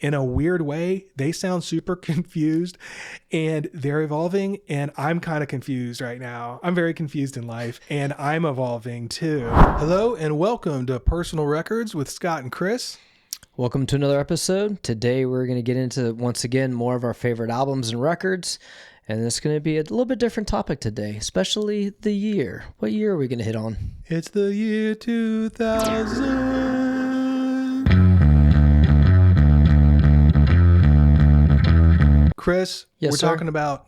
in a weird way, they sound super confused and they're evolving. And I'm kind of confused right now. I'm very confused in life and I'm evolving too. Hello and welcome to Personal Records with Scott and Chris. Welcome to another episode. Today we're going to get into, once again, more of our favorite albums and records. And it's going to be a little bit different topic today, especially the year. What year are we going to hit on? It's the year 2000. Chris, Yes, we're sir. talking about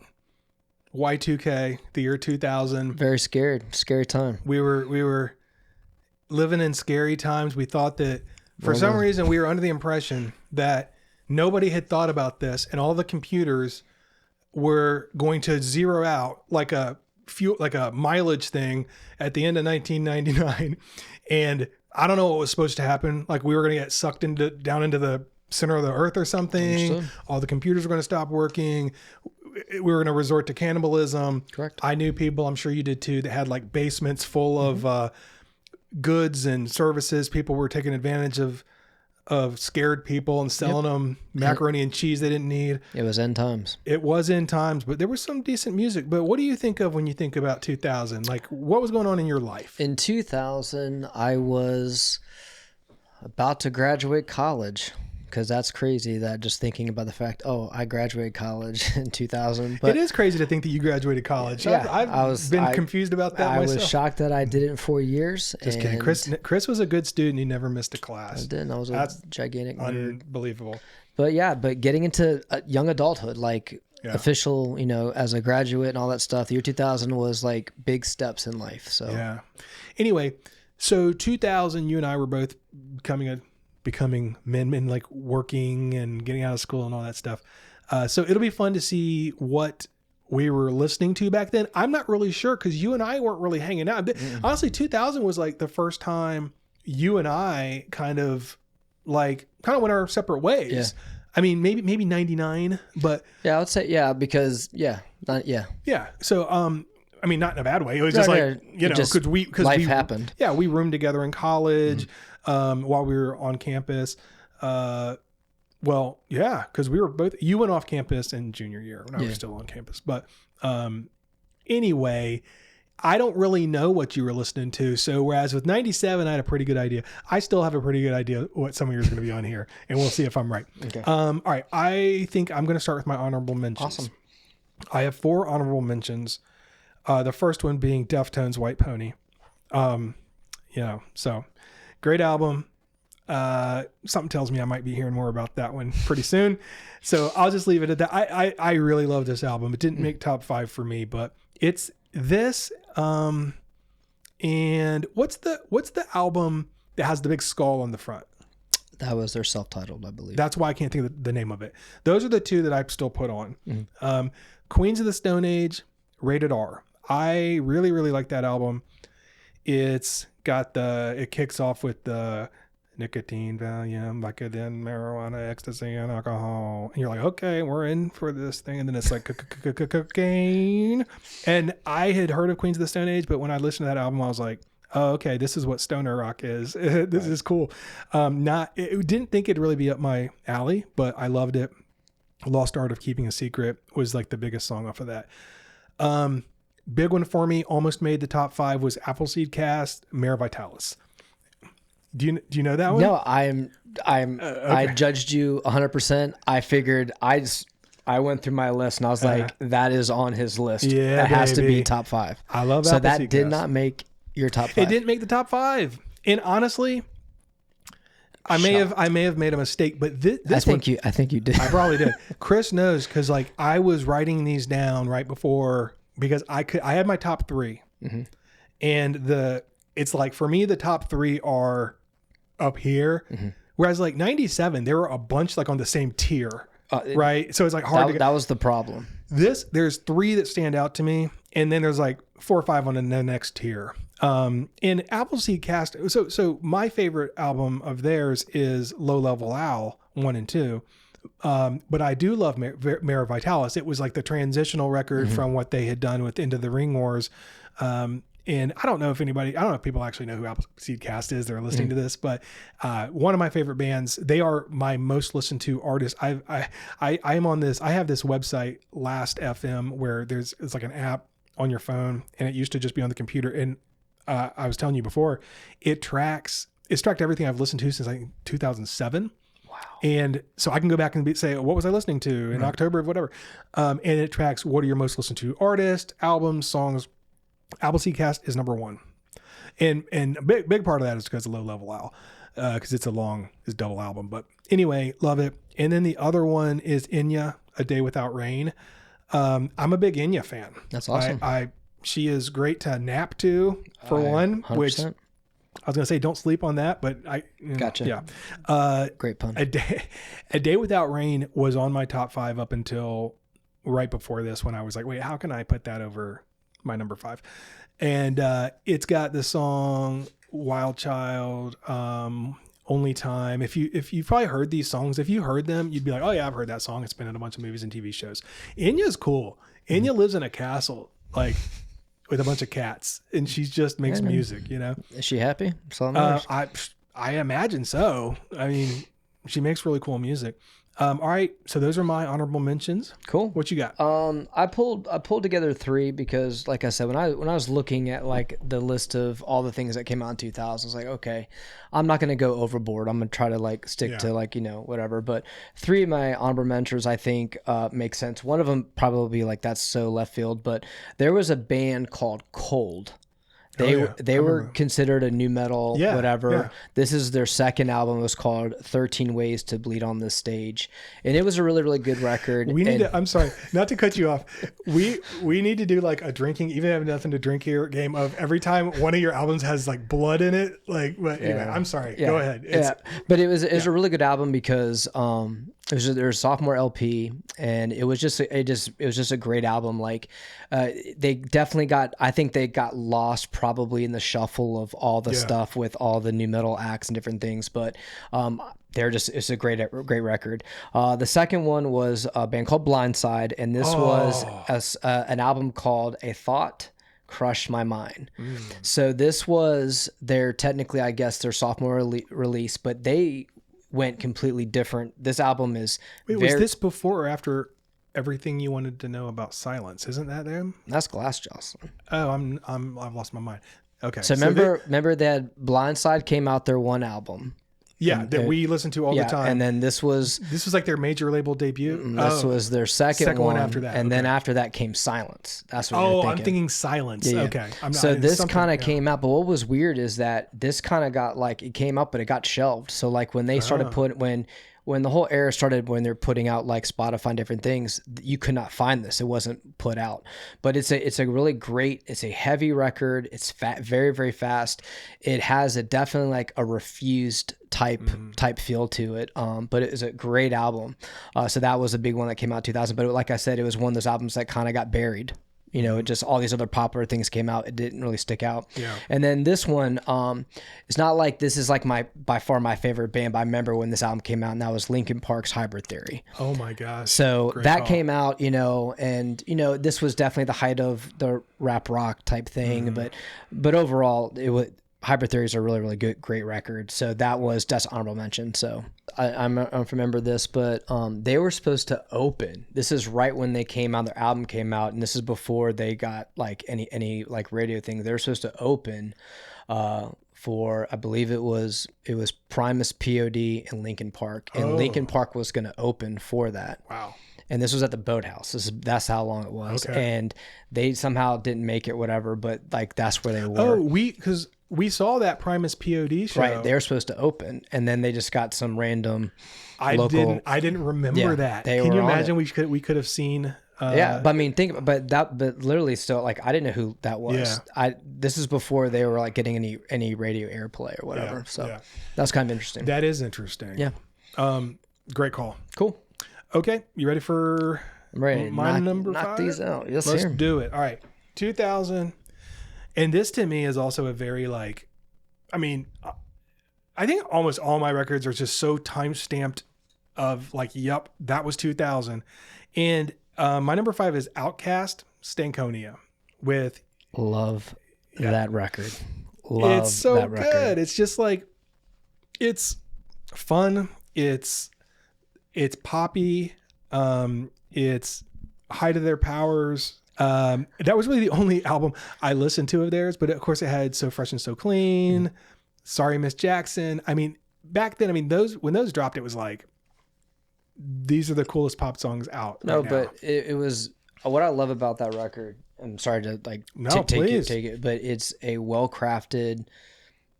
Y2K, the year 2000. Very scared. Scary time. We were living in scary times. We thought that for some reason we were under the impression that nobody had thought about this and all the computers were going to zero out like a mileage thing at the end of 1999. And I don't know what was supposed to happen. Like we were going to get sucked down into the center of the earth or something. Understood. All the computers were going to stop working. We were going to resort to cannibalism. Correct. I knew people, I'm sure you did too, that had like basements full of goods and services. People were taking advantage of scared people and selling them macaroni and cheese they didn't need. It was end times. It was in times, but there was some decent music. But what do you think of when you think about 2000? Like what was going on in your life? In 2000, I was about to graduate college. Because that's crazy that just thinking about the fact, I graduated college in 2000. But it is crazy to think that you graduated college. Yeah, I've been confused about that myself. I was shocked that I did it in 4 years. Just kidding. Chris was a good student. He never missed a class. I didn't. I was a gigantic nerd. Unbelievable. But getting into young adulthood, official, as a graduate and all that stuff, the year 2000 was like big steps in life. So yeah. Anyway, so 2000, you and I were both becoming men, like working and getting out of school and all that stuff. So it'll be fun to see what we were listening to back then. I'm not really sure because you and I weren't really hanging out. Honestly, 2000 was like the first time you and I kind of went our separate ways. Yeah. I mean, maybe 99, but yeah, I would say because Yeah. So I mean, not in a bad way. It was just because life happened. Yeah, we roomed together in college while we were on campus. Because we were both. You went off campus in junior year when I was still on campus. But anyway, I don't really know what you were listening to. So whereas with 97, I had a pretty good idea. I still have a pretty good idea what some of yours are going to be on here, and we'll see if I'm right. Okay. All right. I think I'm going to start with my honorable mentions. Awesome. I have 4 honorable mentions. The first one being Deftones' White Pony. So great album. Something tells me I might be hearing more about that one pretty soon. So I'll just leave it at that. I really love this album. It didn't make top 5 for me, but it's this. And what's the album that has the big skull on the front? That was their self-titled, I believe. That's why I can't think of the name of it. Those are the 2 that I still put on. Mm-hmm. Queens of the Stone Age, Rated R. I really, really like that album. It kicks off with the nicotine, Valium, Vicodin, marijuana, ecstasy, and alcohol. And you're like, okay, we're in for this thing. And then it's like cocaine. And I had heard of Queens of the Stone Age, but when I listened to that album, I was like, oh, okay, this is what stoner rock is. This is cool. Didn't think it'd really be up my alley, but I loved it. Lost Art of Keeping a Secret was like the biggest song off of that. Big one for me, almost made the top 5, was Appleseed Cast, Mare Vitalis. Do you know that one? No, okay. I judged you 100%. I figured I went through my list and I was like, that is on his list. Yeah, it has to be top 5. I love so Appleseed that did Cast. not make your top 5. It didn't make the top 5. And honestly, I may have made a mistake, but I think you did. I probably did. Chris knows because like I was writing these down right before because I had my top 3, and it's like for me the top 3 are up here, whereas like 97 there were a bunch like on the same tier, right? So it's like hard. That was the problem. There's 3 that stand out to me, and then there's like 4 or 5 on the next tier. In Appleseed Cast, so my favorite album of theirs is Low Level Owl 1 and 2. But I do love Mare Vitalis. It was like the transitional record from what they had done with Into the Ring Wars. And I don't know if people actually know who Appleseed Cast is. They're listening to this, but one of my favorite bands. They are my most listened to artist. I am on this. I have this website, Last FM, where it's like an app on your phone, and it used to just be on the computer. And I was telling you before, it's tracked everything I've listened to since like 2007. Wow. And so I can go back and say, what was I listening to in October of whatever? And it tracks what are your most listened to artists, albums, songs. Appleseed Cast is number one. And a big part of that is because of Low Level Owl, because it's double album. But anyway, love it. And then the other one is Enya, A Day Without Rain. I'm a big Enya fan. That's awesome. She is great to nap to, for one, 100%. which I was going to say, don't sleep on that, but Gotcha. Yeah. Great pun. A Day Without Rain was on my top 5 up until right before this, when I was like, wait, how can I put that over my number 5? And it's got the song Wild Child, Only Time. If you've probably heard these songs, if you heard them, you'd be like, oh yeah, I've heard that song. It's been in a bunch of movies and TV shows. Enya's cool. Enya lives in a castle, like with a bunch of cats, and she just makes music, you know? Is she happy? I imagine so. I mean, she makes really cool music. All right, so those are my honorable mentions. Cool. What you got? I pulled together 3 because, like I said, when I was looking at like the list of all the things that came out in 2000, I was like, okay, I'm not gonna go overboard. I'm gonna try to like stick to like, you know, whatever. But 3 of my honorable mentions I think make sense. One of them probably like that's so left field, but there was a band called Cold. They were considered a new metal, whatever. Yeah. This is their second album. It was called 13 Ways to Bleed on This Stage. And it was a really, really good record. I'm sorry, not to cut you off. We need to do like a drinking, even have nothing to drink here, game of every time one of your albums has like blood in it. Like, but anyway, I'm sorry. Go ahead. But it was a really good album because it was their sophomore LP, and it was just a great album. Like, they definitely I think they got lost probably in the shuffle of all the stuff with all the new metal acts and different things. But it's a great record. The second one was a band called Blindside, and this was an album called A Thought Crushed My Mind. So this was technically, I guess, their sophomore release, but they went completely different. This album is was this before or after Everything You Wanted to Know About Silence? Isn't that them? That's Glass Jocelyn. Oh, I've lost my mind. Okay. So remember that Blindside came out their one album. Yeah, that we listen to all the time. And then this was like their major label debut. This was their second one after that. And then after that came Silence. That's what you're thinking. I'm thinking Silence. Yeah. Okay. So this kind of came out, but what was weird is that this kind of got like, it came up, but it got shelved. So like when they started when the whole era started, when they're putting out like Spotify and different things, you could not find this. It wasn't put out, but it's a really great, it's a heavy record. It's very, very fast. It has definitely like a Refused type feel to it. But it was a great album. So that was a big one that came out in 2000, but like I said, it was one of those albums that kind of got buried. You know, it just, all these other popular things came out. It didn't really stick out. Yeah. And then this one, it's not like this is like by far my favorite band, but I remember when this album came out, and that was Linkin Park's Hybrid Theory. Oh my gosh. So that came out, you know, and you know, this was definitely the height of the rap rock type thing, but overall it was, Hybrid Theory is a really, really great record. So that's honorable mention. So I don't remember this, but they were supposed to open. This is right when they came out. Their album came out, and this is before they got like any like radio thing. They were supposed to open for, I believe it was Primus, POD, and Linkin Park, and Linkin Park was going to open for that. Wow. And this was at the Boathouse. That's how long it was. Okay. And they somehow didn't make it, whatever, but like that's where they were. Because we saw that Primus POD show. Right. They were supposed to open, and then they just got some random local. I didn't remember that. Can you imagine we could have seen but I mean, but literally still, like, I didn't know who that was. Yeah. This is before they were like getting any radio airplay or whatever. That's kind of interesting. That is interesting. Yeah. Great call. Cool. Okay, you ready for my number 5? Knock these out. Yes, Let's do it. All right, 2000. And this to me is also a very like, I mean, I think almost all my records are just so time-stamped of like, yep, that was 2000. And my number 5 is Outkast, Stankonia with Love that record. Love it's so that record. good. It's just like, it's fun. It's poppy. It's height of their powers. That was really the only album I listened to of theirs, but of course it had So Fresh and So Clean, Sorry Miss Jackson. I mean, back then, when those dropped, it was like, these are the coolest pop songs out. No, right but it was what I love about that record. I'm sorry to like take it, but it's a well-crafted.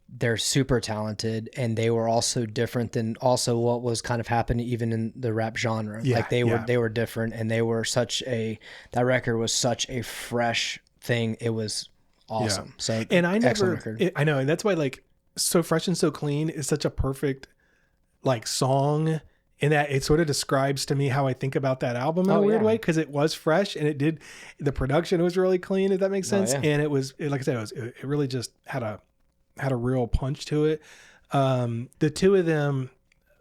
They're super talented, and they were also different than also what was kind of happening even in the rap genre. Yeah, like they were different, and they were that record was such a fresh thing. It was awesome. Yeah. So, and I know, and that's why like So Fresh and So Clean is such a perfect like song, in that it sort of describes to me how I think about that album in a weird way, because it was fresh and the production was really clean, if that makes sense. And like I said, it really just had a real punch to it. The two of them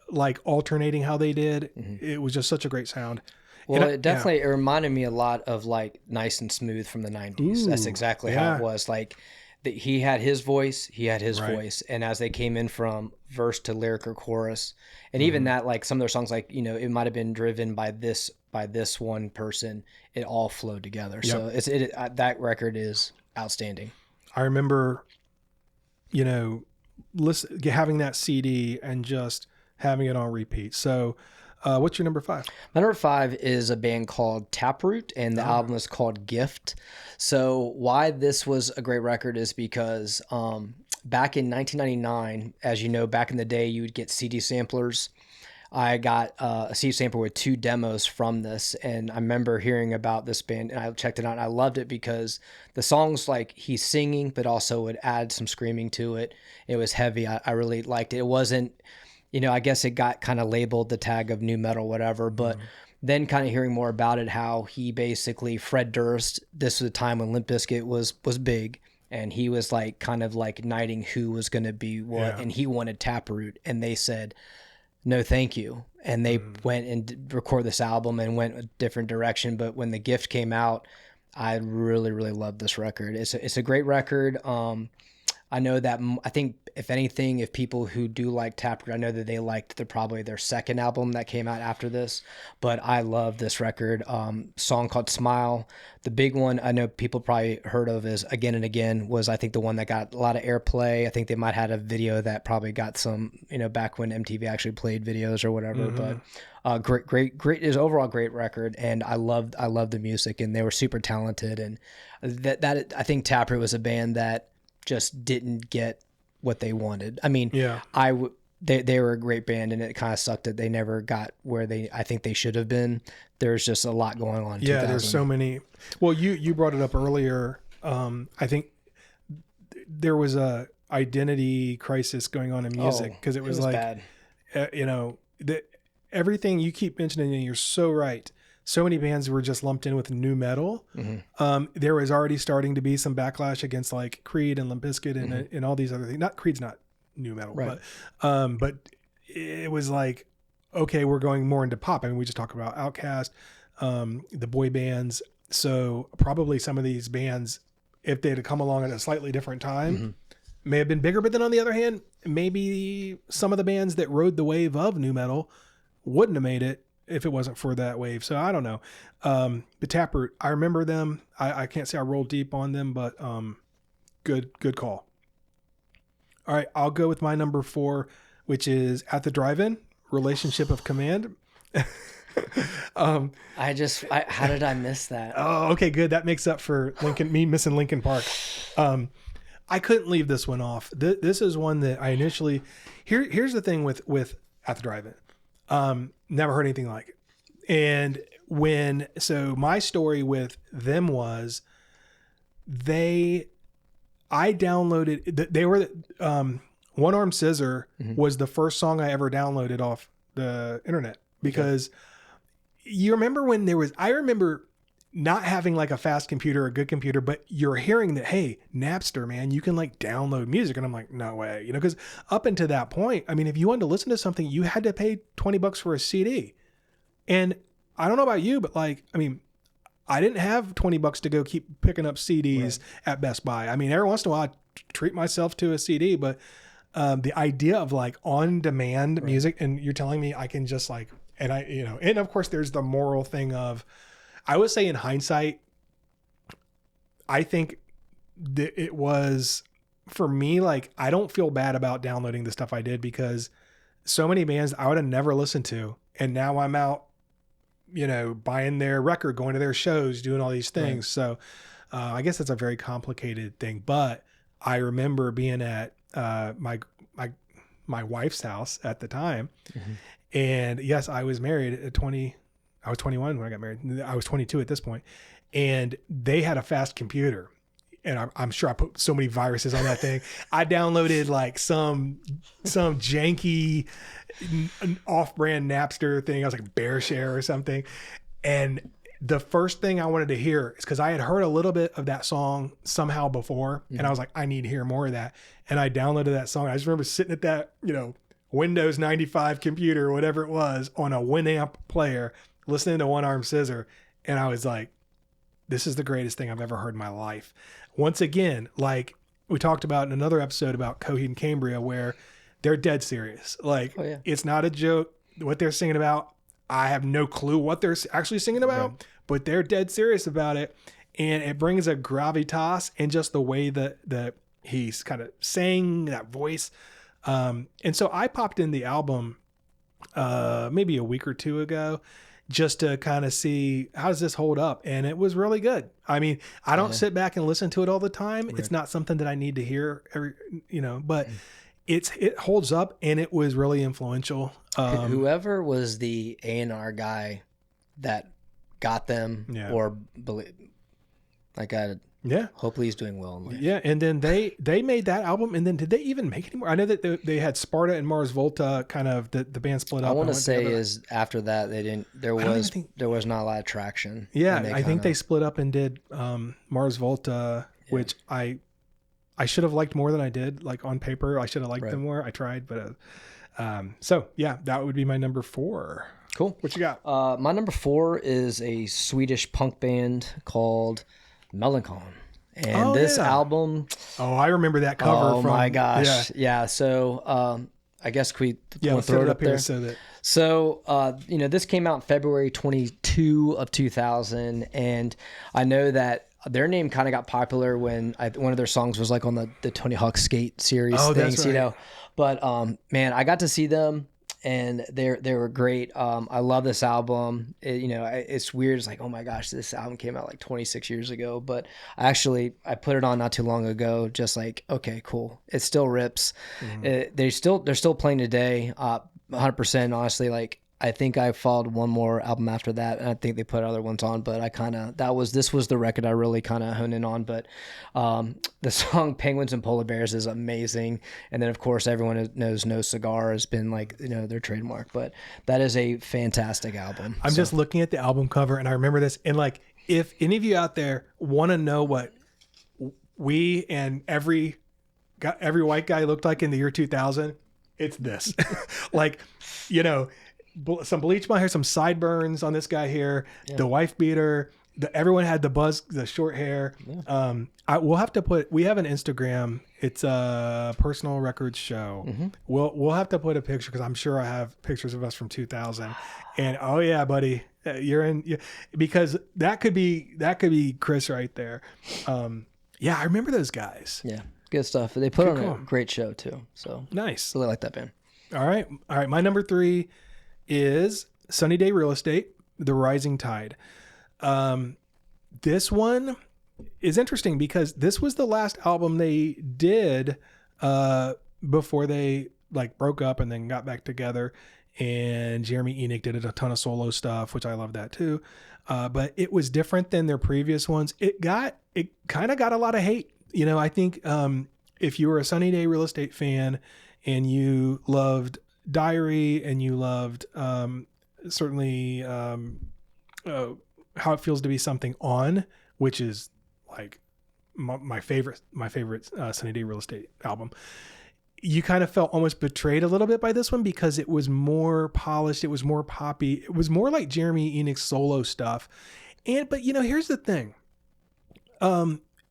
like alternating how they did, it was just such a great sound. Well, it reminded me a lot of like Nice and Smooth from the 90s. That's exactly how it was. Like he had his voice, voice. And as they came in from verse to lyric or chorus, and even that, like some of their songs, like, you know, it might've been driven by this one person, it all flowed together. Yep. So that record is outstanding. I remember, you know, having that CD and just having it on repeat. So what's your number 5? My number 5 is a band called Taproot, and the album is called Gift. So why this was a great record is because back in 1999, as you know, back in the day, you would get CD samplers. I got a CD sampler with 2 demos from this, and I remember hearing about this band, and I checked it out, and I loved it because the songs, like, he's singing, but also would add some screaming to it. It was heavy. I really liked it. It wasn't, you know, I guess it got kind of labeled the tag of new metal, whatever, but then kind of hearing more about it, how he basically, Fred Durst, this was a time when Limp Bizkit was big, and he was like kind of like knighting who was going to be what, and he wanted Taproot, and they said, no, thank you. And they went and recorded this album and went a different direction. But when The Gift came out, I really, really loved this record. It's a great record. I know that, I think if anything, if people who do like Taproot, I know that they liked probably their second album that came out after this, but I love this record. Song called Smile. The big one I know people probably heard of is Again and Again, was I think the one that got a lot of airplay. I think they might have had a video that probably got some, you know, back when MTV actually played videos or whatever, but great is overall great record. And I loved the music, and they were super talented. And that I think Taproot was a band that just didn't get what they wanted. I mean, they were a great band, and it kind of sucked that they never got where I think they should have been. There's just a lot going on. Yeah, there's so many. Well, you brought it up earlier. I think there was a identity crisis going on in music, because it was like bad. You know, everything you keep mentioning, and you're so right. So many bands were just lumped in with new metal. There was already starting to be some backlash against like Creed and Limp Bizkit and all these other things. Not Creed's not new metal, right. But it was like, okay, we're going more into pop. I mean, we just talked about Outkast, the boy bands. So probably some of these bands, if they had come along at a slightly different time, may have been bigger. But then on the other hand, maybe some of the bands that rode the wave of new metal wouldn't have made it if it wasn't for that wave. So I don't know. The Taproot, I remember them. I can't say I rolled deep on them, but good call. All right, I'll go with my number 4, which is At the Drive-In, Relationship of Command. How did I miss that? Oh, okay, good. That makes up for me missing Linkin Park. I couldn't leave this one off. This is one that I initially, here's the thing with At the Drive-In. Never heard anything like it. And so my story with them was I downloaded, they were, One Arm Scissor was the first song I ever downloaded off the internet, because you remember when I remember not having like a fast computer, a good computer, but you're hearing that, hey, Napster, man, you can like download music. And I'm like, no way, you know, because up until that point, I mean, if you wanted to listen to something, you had to pay $20 for a CD. And I don't know about you, but like, I mean, I didn't have $20 to go keep picking up CDs at Best Buy. I mean, every once in a while I treat myself to a CD, but the idea of like on demand music, and you're telling me I can just like, and I, you know, and of course there's the moral thing of, I would say in hindsight, I think that it was for me, like, I don't feel bad about downloading the stuff I did because so many bands I would have never listened to. And now I'm out, you know, buying their record, going to their shows, doing all these things. Right. So I guess it's a very complicated thing, but I remember being at my wife's house at the time. Mm-hmm. And yes, I was married at 20. I was 21 when I got married. I was 22 at this point. And they had a fast computer. And I'm sure I put so many viruses on that thing. I downloaded like some janky off-brand Napster thing. I was like BearShare or something. And the first thing I wanted to hear is because I had heard a little bit of that song somehow before. Mm-hmm. And I was like, I need to hear more of that. And I downloaded that song. I just remember sitting at that, you know, Windows 95 computer or whatever it was on a Winamp player, listening to One Arm Scissor. And I was like, this is the greatest thing I've ever heard in my life. Once again, like we talked about in another episode about Coheed and Cambria, where they're dead serious. Like, It's not a joke. What they're singing about, I have no clue what they're actually singing about, but they're dead serious about it. And it brings a gravitas and just the way that he's kind of sang that voice. And so I popped in the album maybe a week or two ago, just to kind of see how does this hold up. And it was really good. I mean, I don't sit back and listen to it all the time. Right. It's not something that I need to hear but it holds up and it was really influential. Whoever was the A&R guy that got them hopefully he's doing well in life. Yeah. And then they made that album, and then did they even make any more? I know that they had Sparta and Mars Volta, kind of the band split up. I want to say is after that there was not a lot of traction. Yeah. I think they split up and did Mars Volta, which I should have liked more than I did. Like on paper, I should have liked them more. I tried, but so yeah, that would be my number 4. Cool. What you got? My number 4 is a Swedish punk band called Melancholy. And this album, I remember that cover. Oh my gosh. Yeah. So I guess we want to throw it up there. So this came out in February 22 of 2000, and I know that their name kind of got popular when one of their songs was like on the Tony Hawk Skate series things, that's right. But man, I got to see them. And they were great. I love this album. It's weird. It's like, oh my gosh, this album came out like 26 years ago. But I put it on not too long ago. Just like, okay, cool. It still rips. Mm-hmm. They're still playing today. 100%. Honestly, like I think I followed one more album after that, and I think they put other ones on. But this was the record I really kind of honed in on. But the song "Penguins and Polar Bears" is amazing, and then of course everyone knows "No Cigar" has been like their trademark. But that is a fantastic album. I'm just looking at the album cover, and I remember this. And like, if any of you out there want to know what we and every white guy looked like in the year 2000, it's this. Like, some bleach my hair, some sideburns on this guy here, the wife beater, everyone had the short hair. Yeah. We have an Instagram. It's a personal records show. Mm-hmm. We'll have to put a picture, because I'm sure I have pictures of us from 2000. And oh yeah, buddy, you're in, because that could be Chris right there. I remember those guys. Yeah, good stuff. They put on a great show too. So nice. Really like that band. All right. My number 3 is Sunny Day Real Estate, The Rising Tide. This one is interesting because this was the last album they did before they like broke up and then got back together. And Jeremy Enigk did a ton of solo stuff, which I love that too. But it was different than their previous ones. It kind of got a lot of hate. I think if you were a Sunny Day Real Estate fan and you loved Diary and you loved certainly How It Feels to Be Something On, which is like my favorite Sunny Day Real Estate album, you kind of felt almost betrayed a little bit by this one because it was more polished, it was more poppy, it was more like Jeremy Enig's solo stuff. But here's the thing.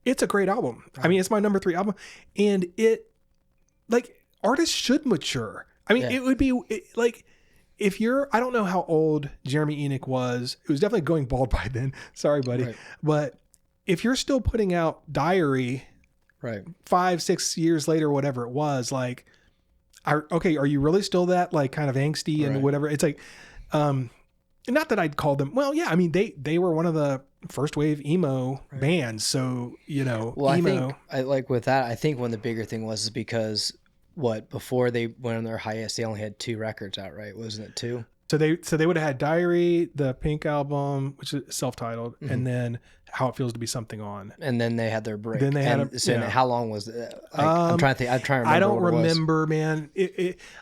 It's a great album. Right. I mean, it's my number 3 album, and it, like, artists should mature. I mean, it would be like, if you're, I don't know how old Jeremy Enoch was. It was definitely going bald by then. Sorry, buddy. Right. But if you're still putting out Diary, right, 5-6 years later, whatever it was, like, are you really still that, like, kind of angsty and whatever? It's like, not that I'd call them, well, yeah, I mean, they were one of the first wave emo bands. So, well, emo. I think with that, I think one of the bigger thing was because before they went on their hiatus, they only had 2 records out, right? Wasn't it 2? So they would have had Diary, the Pink album, which is self-titled, and then How It Feels to Be Something On. And then they had their break. Then they had how long was it? I'm trying to think. I'm trying to remember. I don't remember, man.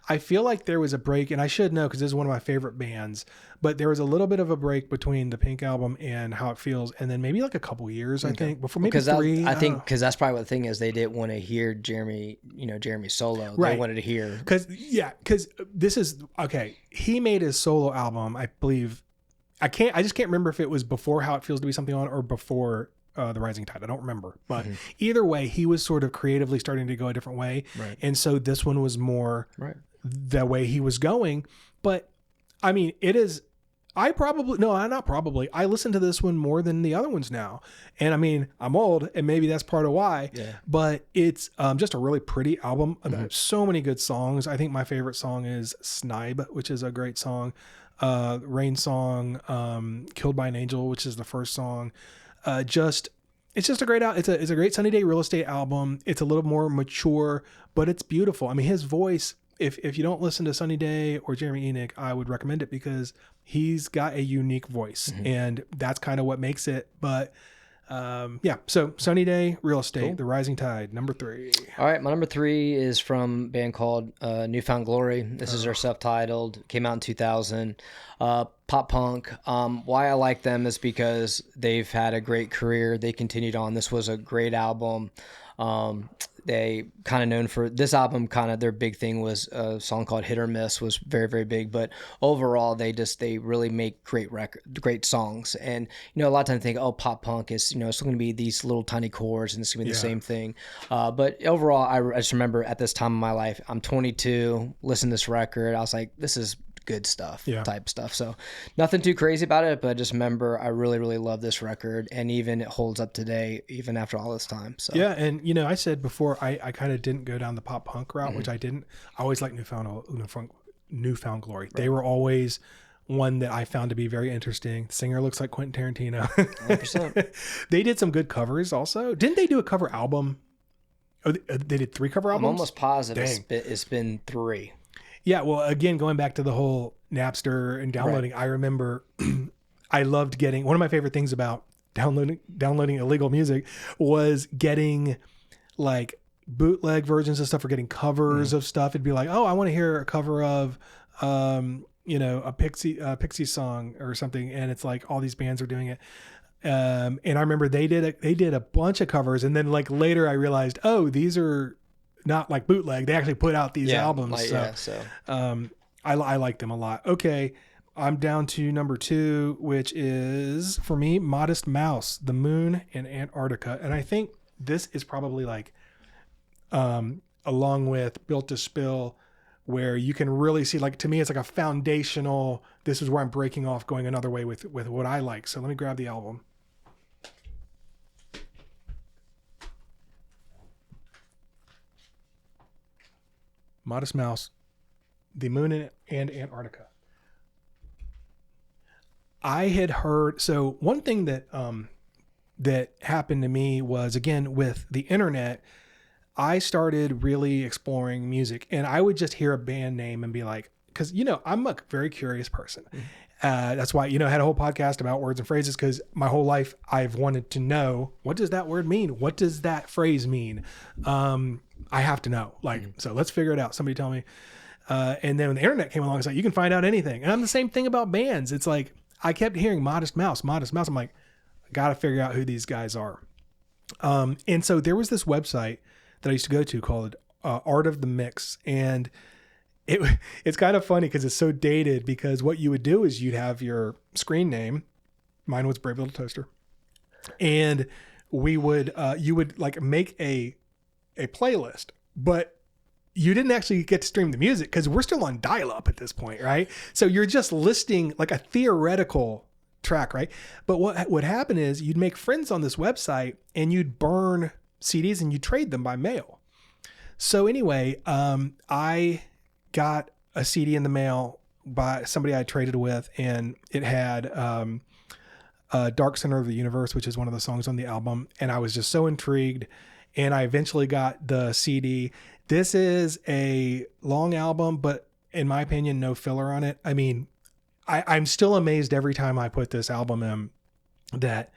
I feel like there was a break, and I should know because this is one of my favorite bands. But there was a little bit of a break between the Pink album and How It Feels, and then maybe like a couple years, I think, before maybe 3. I think because that's probably what the thing is. They didn't want to hear Jeremy solo. Right. They wanted to hear because this is okay. He made his solo album, I believe. I just can't remember if it was before How It Feels to Be Something On or before The Rising Tide. I don't remember, but either way, he was sort of creatively starting to go a different way, right. And so this one was more the way he was going. But I mean, it is. I listen to this one more than the other ones now. And I mean, I'm old and maybe that's part of why, but it's just a really pretty album. So many good songs. I think my favorite song is Snibe, which is a great song. Rain Song, Killed by an Angel, which is the first song. It's just a great it's a great Sunny Day Real Estate album. It's a little more mature, but it's beautiful. I mean, his voice, if you don't listen to Sunny Day or Jeremy Enoch, I would recommend it because he's got a unique voice, and that's kind of what makes it. But so Sunny Day Real Estate, The Rising Tide, number 3. All right, my number 3 is from a band called New Found Glory. This is their self-titled, came out in 2000. Pop punk. Why I like them is because they've had a great career. They continued on. This was a great album. They kind of known for this album, kind of their big thing was a song called Hit or Miss, was very, very big. But overall, they really make great songs. And, a lot of times I think, pop punk is, it's going to be these little tiny chords and it's going to be the same thing. But overall, I just remember at this time of my life, I'm 22, listening to this record. I was like, this is good stuff, type stuff. So nothing too crazy about it, but I just remember I really, really love this record, and even it holds up today, even after all this time. So and I said before, I kind of didn't go down the pop punk route, which I didn't. I always liked New Found Glory. Right. They were always one that I found to be very interesting. The singer looks like Quentin Tarantino. 100%. They did some good covers also. Didn't they do a cover album? Oh, they did 3 cover albums? I'm almost positive it's been 3. Yeah, well, again, going back to the whole Napster and downloading, I remember I loved getting, one of my favorite things about downloading illegal music was getting like bootleg versions of stuff or getting covers of stuff. It'd be like, I want to hear a cover of, a Pixie song or something. And it's like all these bands are doing it. And I remember they did a bunch of covers. And then like later I realized, these are not like bootleg. They actually put out these albums. I like them a lot. Okay. I'm down to number 2, which is for me, Modest Mouse, The Moon and Antarctica. And I think this is probably like, along with Built to Spill, where you can really see, like, to me, it's like a foundational, this is where I'm breaking off, going another way with what I like. So let me grab the album. Modest Mouse, The Moon and Antarctica. I had heard, so one thing that that happened to me was, again, with the internet, I started really exploring music, and I would just hear a band name and be like, because, I'm a very curious person. That's why, I had a whole podcast about words and phrases, because my whole life I've wanted to know, what does that word mean? What does that phrase mean? I have to know, so let's figure it out. Somebody tell me. And then when the internet came along, it's like, you can find out anything. And I'm the same thing about bands. It's like, I kept hearing Modest Mouse. I'm like, I got to figure out who these guys are. And so there was this website that I used to go to called Art of the Mix. And it's kind of funny because it's so dated, because what you would do is you'd have your screen name Mine was Brave Little Toaster. And we would, you would like make a playlist, but you didn't actually get to stream the music because we're still on dial-up at this point, right? So you're just listing like a theoretical track, right? But what would happen is you'd make friends on this website and you'd burn CDs and you'd trade them by mail. So anyway, I got a CD in the mail by somebody I traded with, and it had Dark Center of the Universe, which is one of the songs on the album. And I was just so intrigued, and I eventually got the CD. This is a long album, but in my opinion, no filler on it. I mean, I'm still amazed every time I put this album in that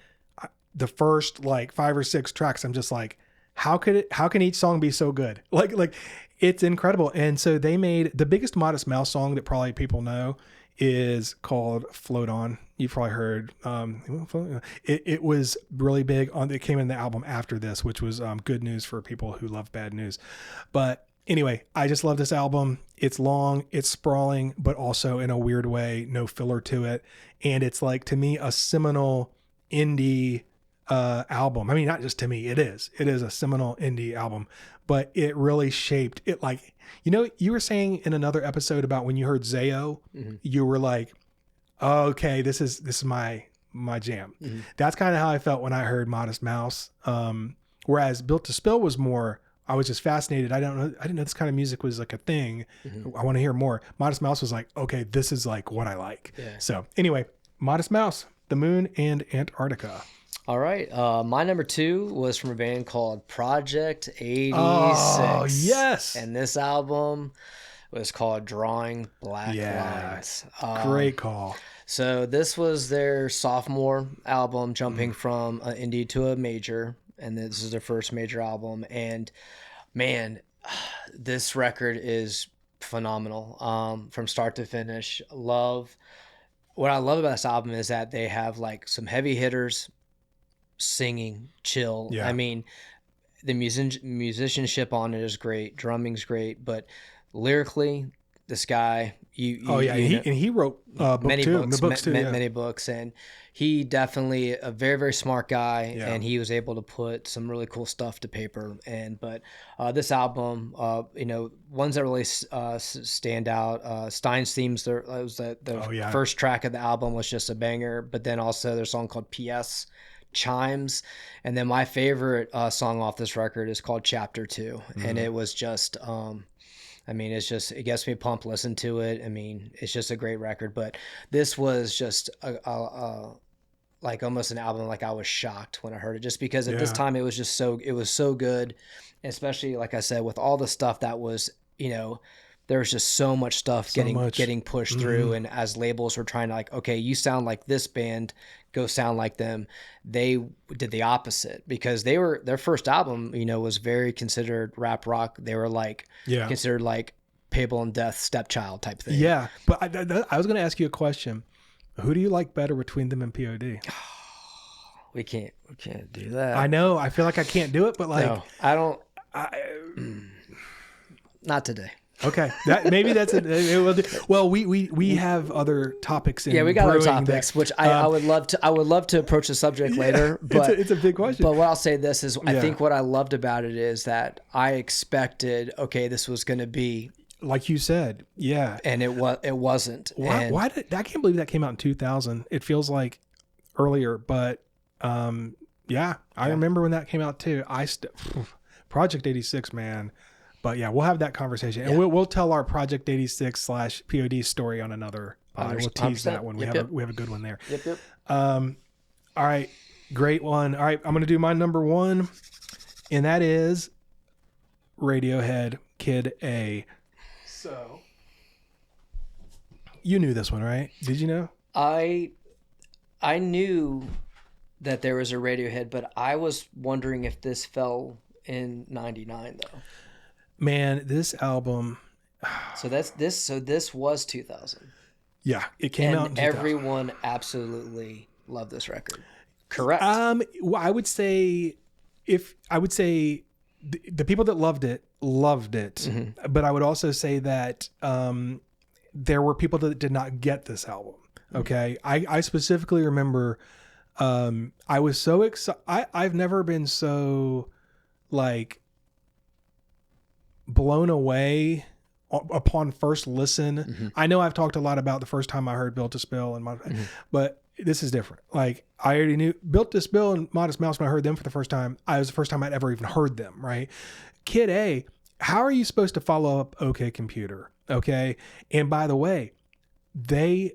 the first like 5 or 6 tracks, I'm just like, how can each song be so good? Like it's incredible. And so they made the biggest Modest Mouse song that probably people know is called Float On. You've probably heard, it was really big it came in the album after this, which was good news for people who love bad news. But anyway, I just love this album. It's long, it's sprawling, but also in a weird way, no filler to it. And it's like, to me, a seminal indie album. I mean, not just to me, it is a seminal indie album, but it really shaped it. Like, you were saying in another episode about when you heard Zayo, you were like, oh, okay, this is my jam. That's kind of how I felt when I heard Modest Mouse. Whereas Built to Spill was more, I was just fascinated. I didn't know this kind of music was like a thing. I want to hear more. Modest Mouse was like, okay, this is like what I like. Yeah. So anyway, Modest Mouse, The Moon and Antarctica. All right. My number 2 was from a band called Project 86. Oh, yes. And this album was called Drawing Black Lines. Great call. So this was their sophomore album, jumping from an indie to a major. And this is their first major album. And man, this record is phenomenal from start to finish. What I love about this album is that they have like some heavy hitters, singing, chill. I mean, the musicianship on it is great, drumming's great, but lyrically, this guy, he wrote many books, and he definitely a very, very smart guy, and he was able to put some really cool stuff to paper. But this album, ones that really stand out, Stein's Themes, the first track of the album was just a banger, but then also there's a song called P.S. Chimes, and then my favorite song off this record is called Chapter 2, and it was just it gets me pumped. Listen to it. I mean, it's just a great record, but this was just like almost an album. Like I was shocked when I heard it, just because at this time it was so good, especially like I said, with all the stuff that was, there was just so much stuff getting pushed through, and as labels were trying to like, okay, you sound like this band, go sound like them. They did the opposite, because their first album, was very considered rap rock. They were like considered like Payable and Death stepchild type thing. Yeah, but I was going to ask you a question. Who do you like better between them and POD? We can't do that. I know. I feel like I can't do it, but like, no, I don't. Not today. Okay, maybe that's it. Well, we have other topics. We got other topics, which I would love to approach the subject later. But it's a big question. But what I'll say this is, I think what I loved about it is that I expected, okay, this was going to be like you said, and it wasn't. Why did I can't believe that came out in 2000? It feels like earlier, but I remember when that came out too. Project 86, man. But yeah, we'll have that conversation, and we'll tell our Project 86 / POD story on another pod. We'll tease that one. We have a good one there. Yep. All right, great one. All right, I'm gonna do my number 1, and that is Radiohead, Kid A. So you knew this one, right? Did you know? I knew that there was a Radiohead, but I was wondering if this fell in '99 though. Man, this album. So this was 2000. Yeah, it came out in 2000. Everyone absolutely loved this record. Correct. Well, I would say the people that loved it, but I would also say that there were people that did not get this album. Okay. I specifically remember, I was so excited. I've never been so like blown away upon first listen. I know I've talked a lot about the first time I heard Built to Spill and but this is different. Like I already knew Built to Spill and Modest Mouse when I heard them for the first time. It was the first time I'd ever even heard them, right? Kid A, how are you supposed to follow up OK Computer? Okay. And by the way, they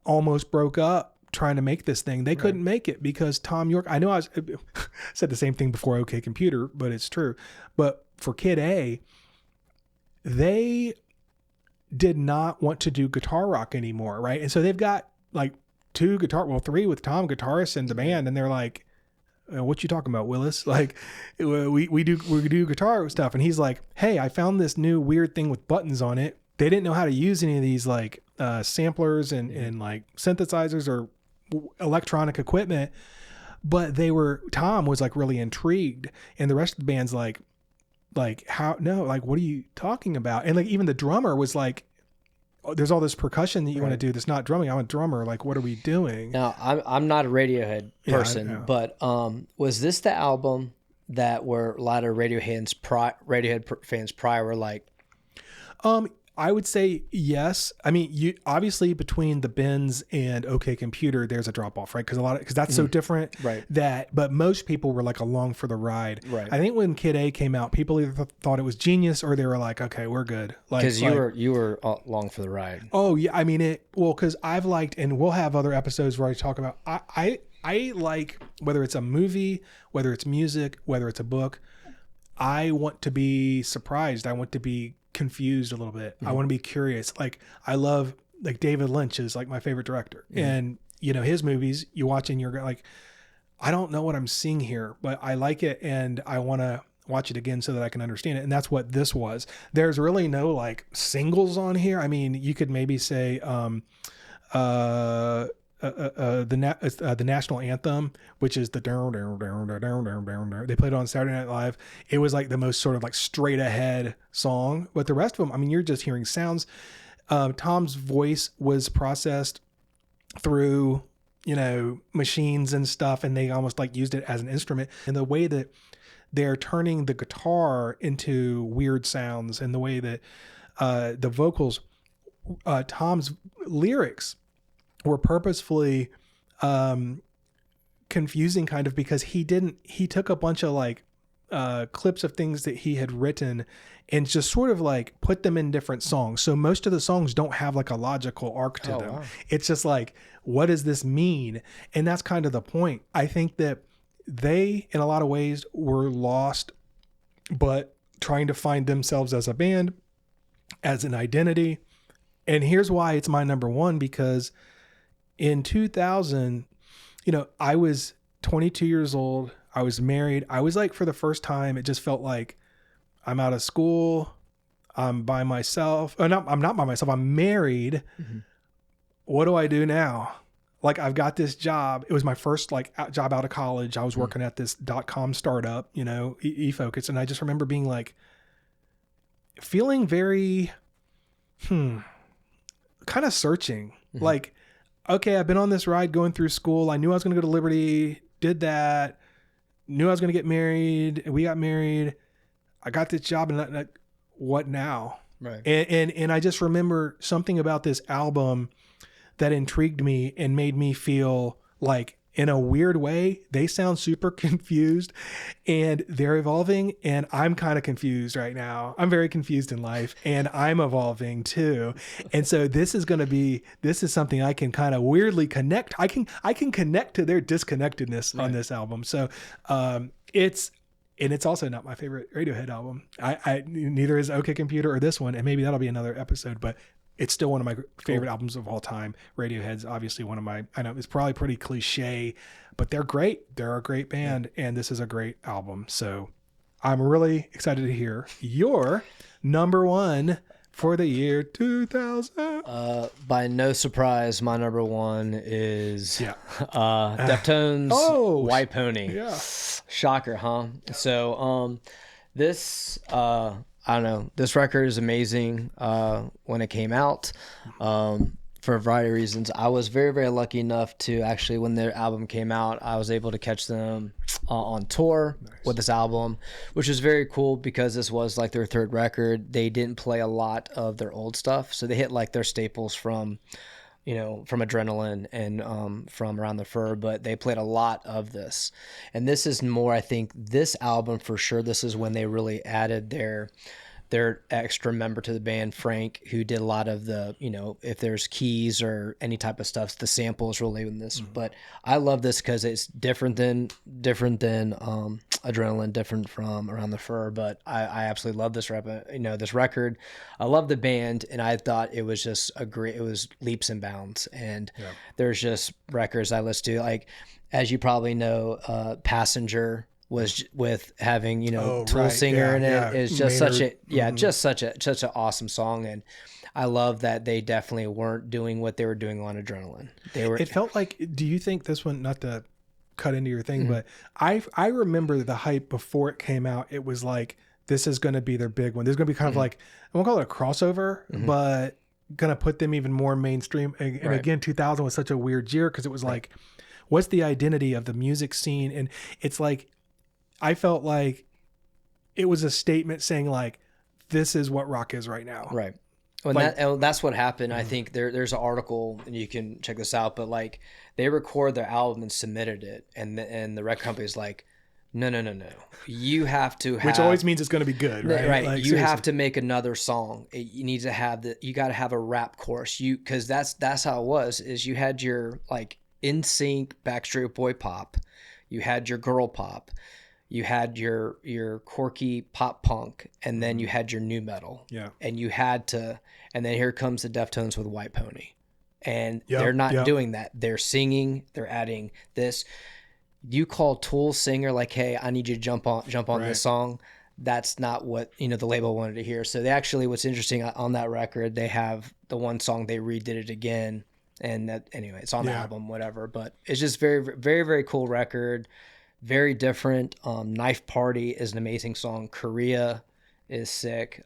almost broke up trying to make this thing. They couldn't make it because Tom York, I know I said the same thing before OK Computer, but it's true. But for Kid A, they did not want to do guitar rock anymore, right? And so they've got like three with Tom guitarists in the band, and they're like, what you talking about, Willis? Like we do guitar stuff. And he's like, hey, I found this new weird thing with buttons on it. They didn't know how to use any of these like samplers and like synthesizers or electronic equipment, but Tom was like really intrigued, and the rest of the band's like how, no, like what are you talking about? And like even the drummer was like, oh, there's all this percussion that you want to do that's not drumming. I'm a drummer, like what are we doing? Now I'm not a Radiohead person, but was this the album that where a lot of Radiohead fans prior were like, I would say yes. I mean, you obviously between the Bends and OK Computer, there's a drop off, right? Because that's so different. Right. But most people were like along for the ride. Right. I think when Kid A came out, people either thought it was genius or they were like, okay, we're good. Because you were along for the ride. Oh yeah, I mean because I've liked, and we'll have other episodes where I talk about. I like whether it's a movie, whether it's music, whether it's a book. I want to be surprised. I want to be confused a little bit. I want to be curious. Like I love, like David Lynch is like my favorite director, and you know his movies you watch and you're like, I don't know what I'm seeing here, but I like it and I want to watch it again so that I can understand it. And that's what this was. There's really no like singles on here. I mean, you could maybe say the national anthem, which is the down. They played it on Saturday Night Live. It was like the most sort of like straight ahead song, but the rest of them, I mean, you're just hearing sounds. Tom's voice was processed through, you know, machines and stuff, and they almost like used it as an instrument. And the way that they're turning the guitar into weird sounds, and the way that the vocals, Tom's lyrics were purposefully confusing kind of, because he took a bunch of like clips of things that he had written and just sort of like put them in different songs. So most of the songs don't have like a logical arc to them. Wow. It's just like, what does this mean? And that's kind of the point. I think that they, in a lot of ways, were lost, but trying to find themselves as a band, as an identity. And here's why it's my number one, because in 2000, you know, I was 22 years old. I was married. I was like, for the first time, it just felt like I'm out of school. I'm by myself. I'm not by myself. I'm married. Mm-hmm. What do I do now? Like, I've got this job. It was my first like job out of college. I was working at this .com startup, you know, eFocus. And I just remember being like, feeling very, kind of searching. Mm-hmm. Like, okay, I've been on this ride going through school. I knew I was going to go to Liberty, did that, knew I was going to get married. We got married. I got this job, and what now? Right. And I just remember something about this album that intrigued me and made me feel like, in a weird way, they sound super confused and they're evolving. And I'm kind of confused right now. I'm very confused in life, and I'm evolving too. And so this is something I can kind of weirdly connect. I can connect to their disconnectedness on this album. So it's also not my favorite Radiohead album. I neither is OK Computer or this one. And maybe that'll be another episode, but it's still one of my favorite albums of all time. Radiohead's obviously one of my, I know it's probably pretty cliche, but they're great. They're a great band, and this is a great album. So I'm really excited to hear your number one for the year 2000. By no surprise, my number one is Deftones' White Pony. Yeah. Shocker, huh? So this... I don't know. This record is amazing when it came out. for a variety of reasons. I was very, very lucky enough to actually, when their album came out, I was able to catch them on tour with this album, which was very cool because this was like their third record. They didn't play a lot of their old stuff, so they hit like their staples from Adrenaline and from Around the Fur, but they played a lot of this. And this is more, I think, this album for sure, this is when they really added their extra member to the band, Frank, who did a lot of the, if there's keys or any type of stuff, the samples really in this. Mm-hmm. But I love this because it's different than Adrenaline, different from Around the Fur. But I absolutely love this this record. I love the band, and I thought it was just it was leaps and bounds. And there's just records I listen to, like, as you probably know, Passenger was with having Tool singer in it. It's just such an awesome song, and I love that they definitely weren't doing what they were doing on Adrenaline. It felt like, do you think this one, not to cut into your thing, but I remember the hype before it came out. It was like, this is going to be their big one. There's going to be kind of like, I won't call it a crossover, but going to put them even more mainstream. And again, 2000 was such a weird year because it was like, what's the identity of the music scene? And it's like, I felt like it was a statement saying like, this is what rock is right now. Right. And that's what happened. I think there's an article, and you can check this out, but like they record their album and submitted it. And the record company's like, no. You have to have, which always means it's going to be good, right? Right. Like, you have to make another song. You need to have you got to have a rap chorus. Cause that's how it was, is you had your like NSYNC, Backstreet Boy pop. You had your girl pop. You had your quirky pop punk, and then you had your new metal. Yeah. And you had to, and then here comes the Deftones with White Pony. And they're not doing that. They're singing, they're adding this. You call Tool singer like, hey, I need you to jump on this song. That's not what, the label wanted to hear. So they actually, what's interesting on that record, they have the one song, they redid it again. And that, anyway, it's on the album, whatever. But it's just very, very, very cool record. Very different. Knife Party is an amazing song. Korea is sick.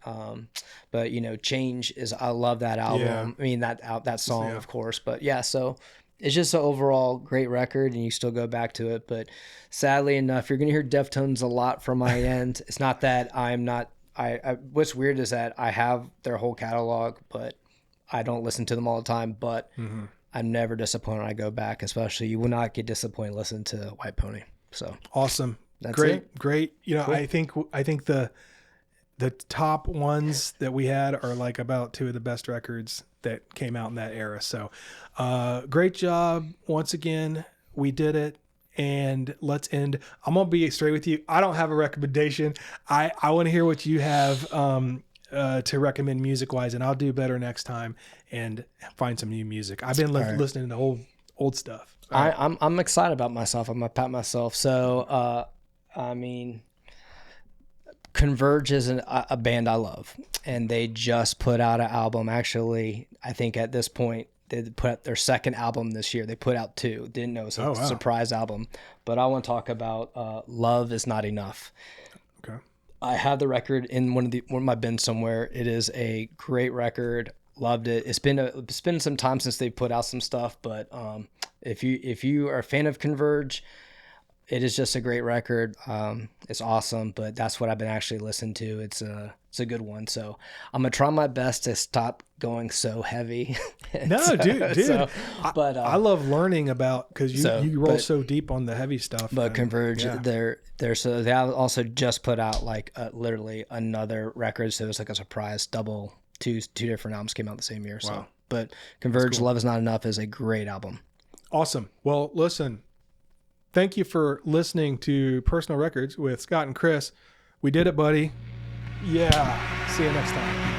But Change is, I love that album. Yeah. I mean that song, of course. But so it's just an overall great record, and you still go back to it. But sadly enough, you're gonna hear Deftones a lot from my end. It's not that I'm not. What's weird is that I have their whole catalog, but I don't listen to them all the time. But I'm never disappointed when I go back. Especially, you will not get disappointed listening to White Pony. So awesome. That's great. Cool. I think the top ones that we had are like about two of the best records that came out in that era. So great job once again. We did it. And let's end. I'm gonna be straight with you. I don't have a recommendation. I want to hear what you have to recommend music wise, and I'll do better next time and find some new music. I've been listening to old stuff. I'm excited about myself. I'm gonna pat myself. So, Converge is a band I love, and they just put out an album. Actually, I think at this point they put out their second album this year. They put out two. Didn't know it was a surprise album, but I want to talk about "Love Is Not Enough." Okay, I have the record in one of my bins somewhere. It is a great record. Loved it. It's been some time since they put out some stuff, but if you are a fan of Converge, it is just a great record. It's awesome, but that's what I've been actually listening to. It's a good one. So I'm gonna try my best to stop going so heavy. No, dude. So, but I love learning about, because you roll so deep on the heavy stuff. But Converge, they also just put out like literally another record. So it was like a surprise double. Two different albums came out the same year. Wow. So, but Converge, cool. Love Is Not Enough is a great album. Awesome. Well, listen, thank you for listening to Personal Records with Scott and Chris. We did it, buddy. Yeah. See you next time.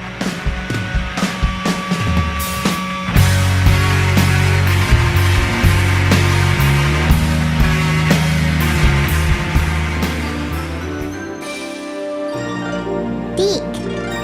Deek.